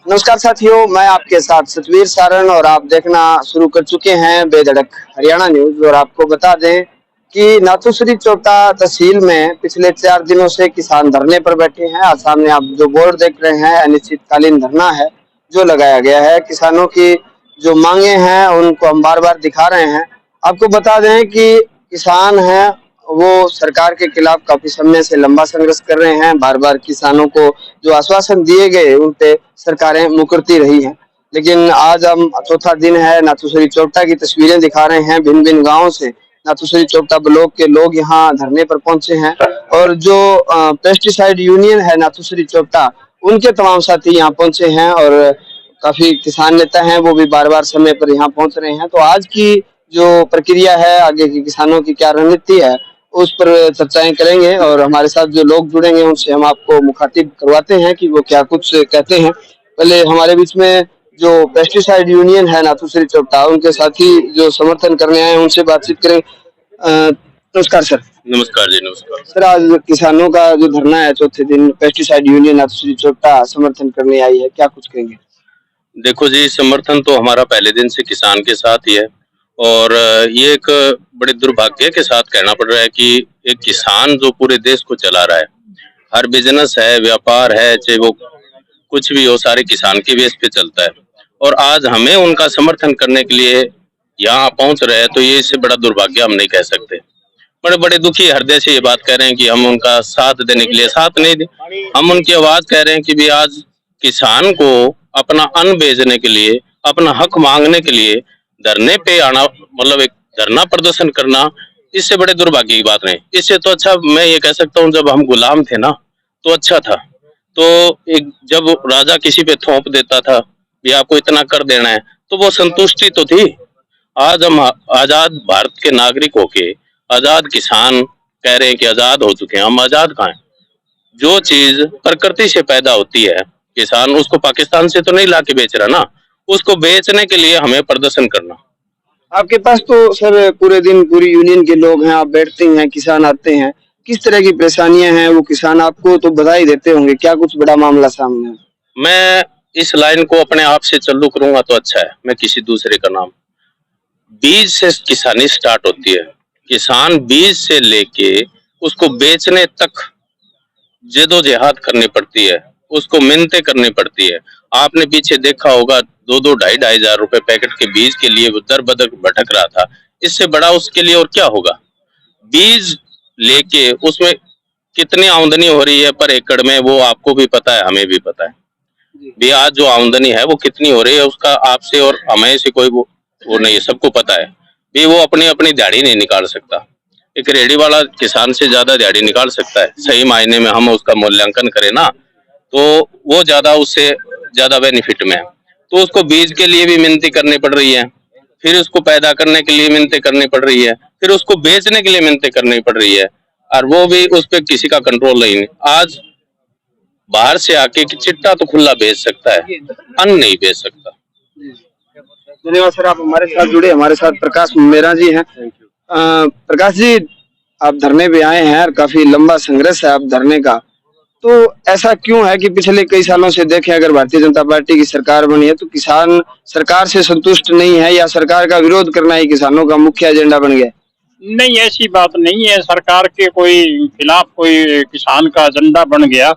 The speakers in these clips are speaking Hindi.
नमस्कार साथियों, मैं आपके साथ सतवीर सारण और आप देखना शुरू कर चुके हैं बेधड़क हरियाणा न्यूज। और आपको बता दें कि नाथूश्री चोपता तहसील में पिछले 4 दिनों से किसान धरने पर बैठे हैं। आज सामने आप जो बोर्ड देख रहे हैं, अनिश्चितकालीन धरना है जो लगाया गया है। किसानों की जो मांगे हैं उनको हम बार बार दिखा रहे हैं। आपको बता दें कि किसान हैं वो सरकार के खिलाफ काफी समय से लंबा संघर्ष कर रहे हैं। बार बार किसानों को जो आश्वासन दिए गए उन पे सरकारें मुकरती रही हैं। लेकिन आज हम चौथा दिन है, नाथूश्री चोपता की तस्वीरें दिखा रहे हैं। भिन्न भिन्न गाँव से नाथूश्री चोपता ब्लॉक के लोग यहाँ धरने पर पहुंचे हैं। और जो पेस्टिसाइड यूनियन है नाथूश्री चोपता, उनके तमाम साथी यहाँ पहुंचे हैं और काफी किसान नेता हैं वो भी बार बार समय पर यहाँ पहुंच रहे हैं। तो आज की जो प्रक्रिया है, आगे की किसानों की क्या रणनीति है, उस पर चर्चाएं करेंगे। और हमारे साथ जो लोग जुड़ेंगे उनसे हम आपको मुखातिब करवाते हैं कि वो क्या कुछ कहते हैं। पहले हमारे बीच में जो पेस्टिसाइड यूनियन है नाथूश्री चोपता, उनके साथी जो समर्थन करने आए हैं उनसे बातचीत करें। नमस्कार सर। नमस्कार जी, नमस्कार सर, आज किसानों का जो धरना है चौथे दिन, पेस्टिसाइड यूनियन नाथूश्री चोपता समर्थन करने आई है, क्या कुछ कहेंगे? देखो जी, समर्थन तो हमारा पहले दिन से किसान के साथ ही है। और ये एक बड़े दुर्भाग्य के साथ कहना पड़ रहा है कि एक किसान जो पूरे देश को चला रहा है, हर बिजनेस है, व्यापार है, चाहे वो कुछ भी हो, सारे किसान के बेस पे चलता है। और आज हमें उनका समर्थन करने के लिए यहाँ पहुंच रहे हैं, तो ये इससे बड़ा दुर्भाग्य हम नहीं कह सकते। बड़े बड़े दुखी हृदय से ये बात कह रहे हैं कि हम उनका साथ देने के लिए साथ नहीं दे, हम उनकी आवाज कह रहे हैं कि भी आज किसान को अपना अन्न बेचने के लिए, अपना हक मांगने के लिए धरने पे आना, मतलब एक धरना प्रदर्शन करना, इससे बड़े दुर्भाग्य की बात नहीं। इससे तो अच्छा मैं ये कह सकता हूँ, जब हम गुलाम थे ना तो अच्छा था। तो एक जब राजा किसी पे थोप देता था भी आपको इतना कर देना है, तो वो संतुष्टि तो थी। आज हम आजाद भारत के नागरिक होके, आजाद किसान कह रहे हैं कि आजाद हो चुके हैं। हम आजाद कहाँ हैं? जो चीज प्रकृति से पैदा होती है, किसान उसको पाकिस्तान से तो नहीं लाके बेच रहा ना, उसको बेचने के लिए हमें प्रदर्शन करना। आपके पास तो सर पूरे दिन पूरी यूनियन के लोग हैं, आप बैठते हैं, किसान आते हैं, किस तरह की परेशानियां हैं? वो किसान आपको तो बधाई देते होंगे, क्या कुछ बड़ा मामला सामने है? मैं इस लाइन को अपने आप से चालू करूंगा तो अच्छा है, मैं किसी दूसरे का नाम। बीज से किसानी स्टार्ट होती है। किसान बीज से लेके उसको बेचने तक जद्दोजहद करनी पड़ती है, उसको मिन्नतें करनी पड़ती है। आपने पीछे देखा होगा, 2-2 ढाई-ढाई हजार रुपए पैकेट के बीज के लिए वो दर बदर भटक रहा था। इससे बड़ा उसके लिए और क्या होगा? बीज लेके उसमें कितनी आमदनी हो रही है पर एकड़ में, वो आपको भी पता है, हमें भी पता है। भी आज जो आमदनी है वो कितनी हो रही है, उसका आपसे और हमें से कोई वो नहीं है, सबको पता है। भी वो अपनी अपनी दिहाड़ी नहीं निकाल सकता। एक रेहड़ी वाला किसान से ज्यादा दिहाड़ी निकाल सकता है। सही मायने में हम उसका मूल्यांकन करें ना, तो वो ज्यादा, उससे ज्यादा बेनिफिट में है। तो उसको बीज के लिए भी मिन्नतें करनी पड़ रही है, फिर उसको पैदा करने के लिए मिन्नतें करनी पड़ रही है, फिर उसको बेचने के लिए मिन्नतें करनी पड़ रही है। और वो भी उस पर किसी का कंट्रोल नहीं है। आज बाहर से आके कि चिट्टा तो खुला बेच सकता है, अन्न नहीं बेच सकता। धन्यवाद सर, आप हमारे साथ जुड़े। हमारे साथ प्रकाश मेहरा जी हैं। प्रकाश जी, आप धरने पे आए हैं और काफी लंबा संघर्ष है आप धरने का, तो ऐसा क्यों है कि पिछले कई सालों से देखें, अगर भारतीय जनता पार्टी की सरकार बनी है तो किसान सरकार से संतुष्ट नहीं है, या सरकार का विरोध करना ही किसानों का मुख्य एजेंडा बन गया? नहीं, ऐसी बात नहीं है। सरकार के कोई खिलाफ कोई किसान का एजेंडा बन गया।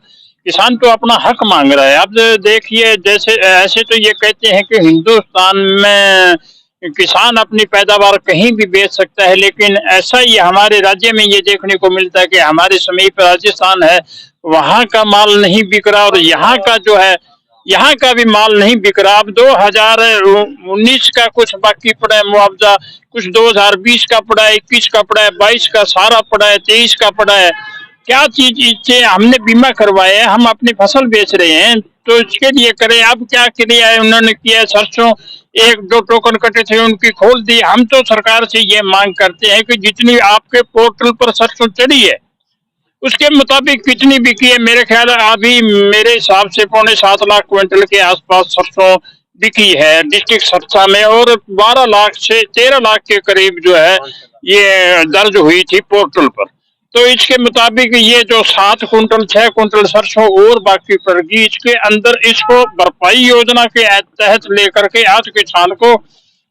किसान तो अपना हक मांग रहा है। अब देखिए, जैसे ऐसे तो ये कहते हैं कि हिंदुस्तान में किसान अपनी पैदावार कहीं भी बेच सकता है, लेकिन ऐसा ही हमारे राज्य में ये देखने को मिलता है कि हमारे समीप राजस्थान है, वहाँ का माल नहीं बिक रहा और यहाँ का जो है, यहाँ का भी माल नहीं बिक रहा। अब 2019 का कुछ बाकी पड़ा है मुआवजा, कुछ 2020 का पड़ा है, 21 का पड़ा है, 22 का सारा पड़ा है, 23 का पड़ा है। क्या चीज इससे हमने बीमा करवाया है, हम अपनी फसल बेच रहे हैं, तो इसके लिए करें। अब क्या किया है उन्होंने, किया सरसों 1-2 टोकन कटे थे उनकी खोल दी। हम तो सरकार से ये मांग करते हैं कि जितनी आपके पोर्टल पर सरसों चढ़ी है उसके मुताबिक कितनी बिकी है। मेरे ख्याल अभी मेरे हिसाब से 6.25 लाख क्विंटल के आसपास सरसों बिकी है डिस्ट्रिक्ट सरसा में, और 12 लाख से 13 लाख के करीब जो है ये दर्ज हुई थी पोर्टल पर। तो इसके मुताबिक ये जो 7 कुंटल 6 कुंटल सरसों और बाकी पड़ेगी, इसके अंदर इसको भरपाई योजना के तहत लेकर के आज किसान को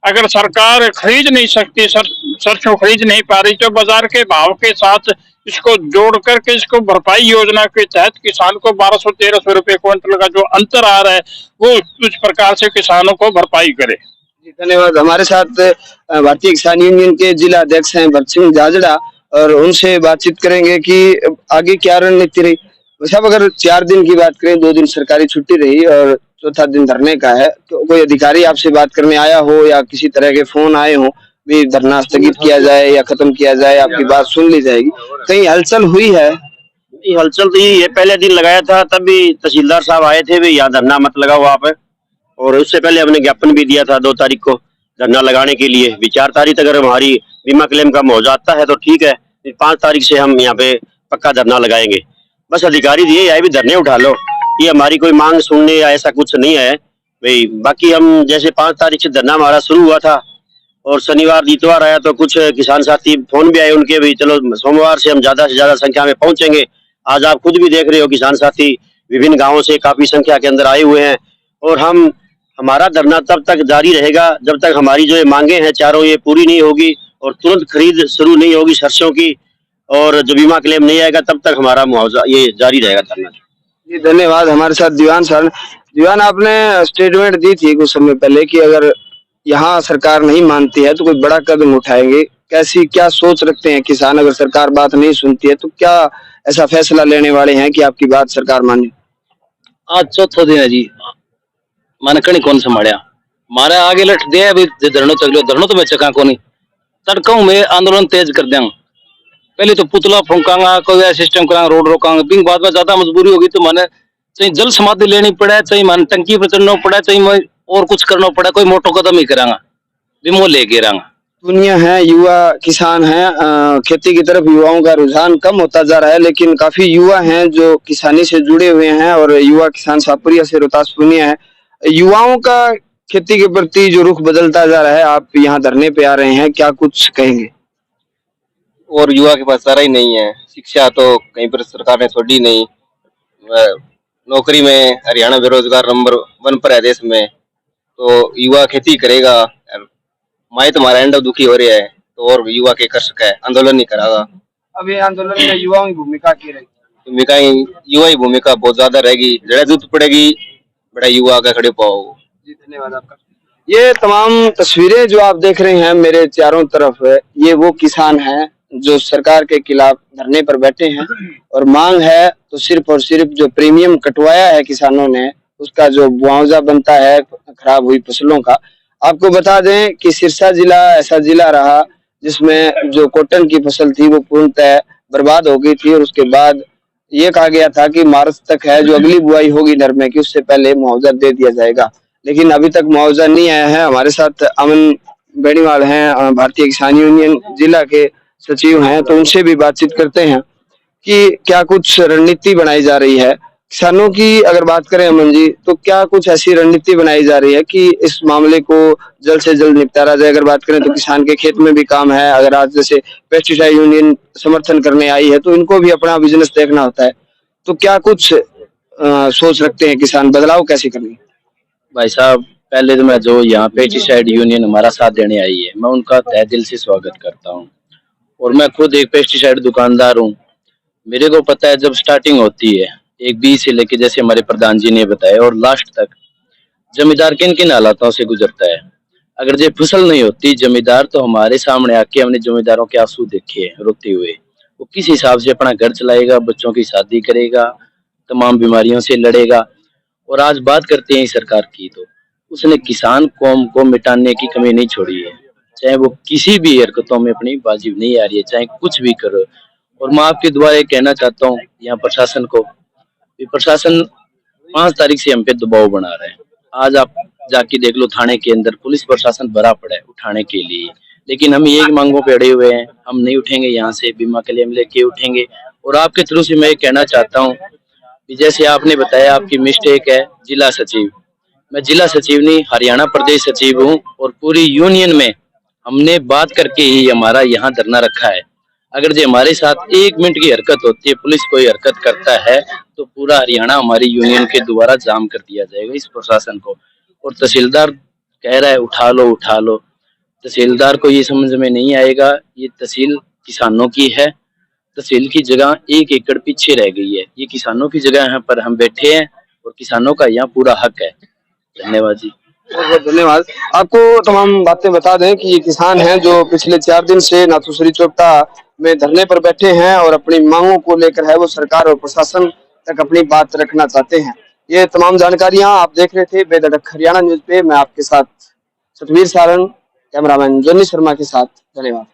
अगर सरकार खरीद नहीं सकती, सरसों खरीद नहीं पा रही, तो बाजार के भाव के साथ इसको जोड़ करके इसको भरपाई योजना के तहत किसान को 1200-1300 रुपए क्विंटल का जो अंतर आ रहा है वो उस प्रकार से किसानों को भरपाई करे। जी, धन्यवाद। हमारे साथ भारतीय किसान यूनियन के जिला अध्यक्ष हैं भरत सिंह जाजड़ा, और उनसे बातचीत करेंगे कि आगे क्या रणनीति रही। साहब, अगर 4 दिन की बात करें, 2 दिन सरकारी छुट्टी रही और चौथा दिन धरने का है, तो कोई अधिकारी आपसे बात करने आया हो या किसी तरह के फोन आए हो भी धरना स्थगित किया जाए या खत्म किया जाए, आपकी बात सुन ली जाएगी, कहीं हलचल हुई है? हलचल तो यही है, पहले दिन लगाया था तब भी तहसीलदार साहब आए थे, भी यहाँ धरना मत लगाओ आप, और उससे पहले हमने ज्ञापन भी दिया था 2 तारीख को धरना लगाने के लिए। 4 तारीख तक अगर हमारी बीमा क्लेम का मुआवजा आता है तो ठीक है, 5 तारीख से हम यहाँ पे पक्का धरना लगाएंगे। बस अधिकारी ये है भी धरने उठा लो, ये हमारी कोई मांग सुनने या ऐसा कुछ नहीं है भाई। बाकी हम जैसे 5 तारीख से धरना हमारा शुरू हुआ था और शनिवार इतवार आया तो कुछ किसान साथी फोन भी आए उनके भी, चलो सोमवार से हम ज्यादा से ज्यादा संख्या में पहुंचेंगे। आज आप खुद भी देख रहे हो किसान साथी विभिन्न गांवों से काफी संख्या के अंदर आए हुए हैं, और हमारा धरना तब तक जारी रहेगा जब तक हमारी जो ये मांगे हैं चारों ये पूरी नहीं होगी और तुरंत खरीद शुरू नहीं होगी सरसों की, और जो बीमा क्लेम नहीं आएगा तब तक हमारा मुआवजा ये जारी रहेगा धरना। जी, धन्यवाद। हमारे साथ दीवान सर। दीवान, आपने स्टेटमेंट दी थी कुछ समय पहले कि अगर यहाँ सरकार नहीं मानती है तो कोई बड़ा कदम उठाएंगे। क्या सोच रखते हैं किसान, अगर सरकार बात नहीं सुनती है तो क्या ऐसा फैसला लेने वाले हैं कि आपकी बात सरकार माने? आज चौथा दिन है जी, माने कणी कौन संभालिया मारे आगे लट दे अभी धरनो चलो, धरनो तो मैं चका कोनी तड़काऊ में आंदोलन तेज कर देंगे। पहले तो पुतला फूंकांगा, कोई सिस्टम करांगा, रोड रोकांगा, बिंग बाद में ज्यादा मजबूरी होगी तो माने चाहे जल समाधि लेनी पड़े, चाहे माने टंकी पर चढ़ना पड़े, चाहे और कुछ करना पड़े, कोई मोटो कदम ही करांगा, बिमो लेके रहांगा। दुनिया है, युवा किसान हैं, खेती की तरफ युवाओं का रुझान कम होता जा रहा है, लेकिन काफी युवा हैं जो किसानी से जुड़े हुए हैं, और युवा किसान शाहपुरिया से रोहतास पूर्णिया है। युवाओं का खेती के प्रति जो रुख बदलता जा रहा है, आप यहाँ धरने पे आ रहे हैं, क्या कुछ कहेंगे? और युवा के पास सारा ही नहीं है, शिक्षा तो कहीं पर सरकार ने छोड़ी नहीं, नौकरी में हरियाणा बेरोजगार नंबर 1 पर है देश में, तो युवा खेती करेगा। माई तुम्हारा एंड दुखी हो रहा है तो और युवा के कर सके आंदोलन नहीं करागा। अब ये आंदोलन में युवाओं की भूमिका की रहेगी? भूमिका युवा की भूमिका बहुत ज्यादा रहेगी, जड़ा जरूरत पड़ेगी बड़ा युवा आगे खड़े पाओ। जी, धन्यवाद आपका। ये तमाम तस्वीरें जो आप देख रहे हैं मेरे चारों तरफ, ये वो किसान हैं जो सरकार के खिलाफ धरने पर बैठे हैं, और मांग है तो सिर्फ और सिर्फ जो प्रीमियम कटवाया है किसानों ने, उसका जो मुआवजा बनता है खराब हुई फसलों का। आपको बता दें कि सिरसा जिला ऐसा जिला रहा जिसमें जो कॉटन की फसल थी वो पूर्णतः बर्बाद हो गई थी, और उसके बाद ये कहा गया था कि मार्च तक है जो अगली बुआई होगी नरमे की, उससे पहले मुआवजा दे दिया जाएगा, लेकिन अभी तक मुआवजा नहीं आया है। हमारे साथ अमन बेनीवाल हैं, भारतीय किसान यूनियन जिला के सचिव हैं, तो उनसे भी बातचीत करते हैं कि क्या कुछ रणनीति बनाई जा रही है किसानों की। अगर बात करें अमन जी, तो क्या कुछ ऐसी रणनीति बनाई जा रही है कि इस मामले को जल्द से जल्द निपटारा जाए? अगर बात करें तो किसान के खेत में भी काम है, अगर आज जैसे पेस्टिसाइड यूनियन समर्थन करने आई है तो इनको भी अपना बिजनेस देखना होता है, तो क्या कुछ सोच रखते हैं किसान, बदलाव कैसे करनी? भाई साहब, पहले तो मैं जो यहाँ पेस्टिसाइड यूनियन हमारा साथ देने आई है, मैं उनका तहे दिल से स्वागत करता हूँ, और मैं खुद एक पेस्टिसाइड दुकानदार हूँ। मेरे को पता है जब स्टार्टिंग होती है एक बीज से लेके, जैसे हमारे प्रधान जी ने बताया, और लास्ट तक जमींदार किन किन हालातों से गुजरता है। अगर ये फसल नहीं होती जमींदार, तो हमारे सामने आके हमने जमींदारों के आंसू देखे रोते हुए, वो किस हिसाब से अपना घर चलाएगा, बच्चों की शादी करेगा, तमाम बीमारियों से लड़ेगा। और आज बात करते हैं सरकार की, तो उसने किसान कौम को मिटाने की कमी नहीं छोड़ी है, चाहे वो किसी भी हरकतों में अपनी बाजी नहीं आ रही है, चाहे कुछ भी करो। और मैं आपके द्वारा ये कहना चाहता हूँ यहाँ प्रशासन को, प्रशासन 5 तारीख से हम पे दबाव बना रहे हैं। आज आप जाके देख लो, थाने के अंदर पुलिस प्रशासन भरा पड़ा है उठाने के लिए, लेकिन हम एक मांगों पे अड़े हुए हैं, हम नहीं उठेंगे यहाँ से, बीमा के लिए हम लेके उठेंगे। और आपके थ्रू से मैं ये कहना चाहता हूँ, जैसे आपने बताया आपकी मिस्टेक है जिला सचिव, मैं जिला सचिव नहीं हरियाणा प्रदेश सचिव हूँ, और पूरी यूनियन में हमने बात करके ही हमारा यहाँ धरना रखा है। अगर जो हमारे साथ 1 मिनट की हरकत होती है, पुलिस कोई हरकत करता है तो पूरा हरियाणा हमारी यूनियन के द्वारा जाम कर दिया जाएगा इस प्रशासन को। और तहसीलदार कह रहा है उठा लो उठा लो, तहसीलदार को ये समझ में नहीं आएगा। ये तहसील किसानों की है, तहसील की जगह 1 एकड़ पीछे रह गई है। ये किसानों की जगह यहाँ पर हम बैठे हैं और किसानों का यहाँ पूरा हक है। धन्यवाद जी। बहुत बहुत धन्यवाद। आपको तमाम बातें बता दें कि ये किसान हैं जो पिछले 4 दिन से नाथूश्री चोपता में धरने पर बैठे हैं और अपनी मांगों को लेकर है वो सरकार और प्रशासन तक अपनी बात रखना चाहते हैं। ये तमाम जानकारियां आप देख रहे थे बेधड़क हरियाणा न्यूज पे। मैं आपके साथ सतवीर सारण, कैमरामैन जोनी शर्मा के साथ। धन्यवाद।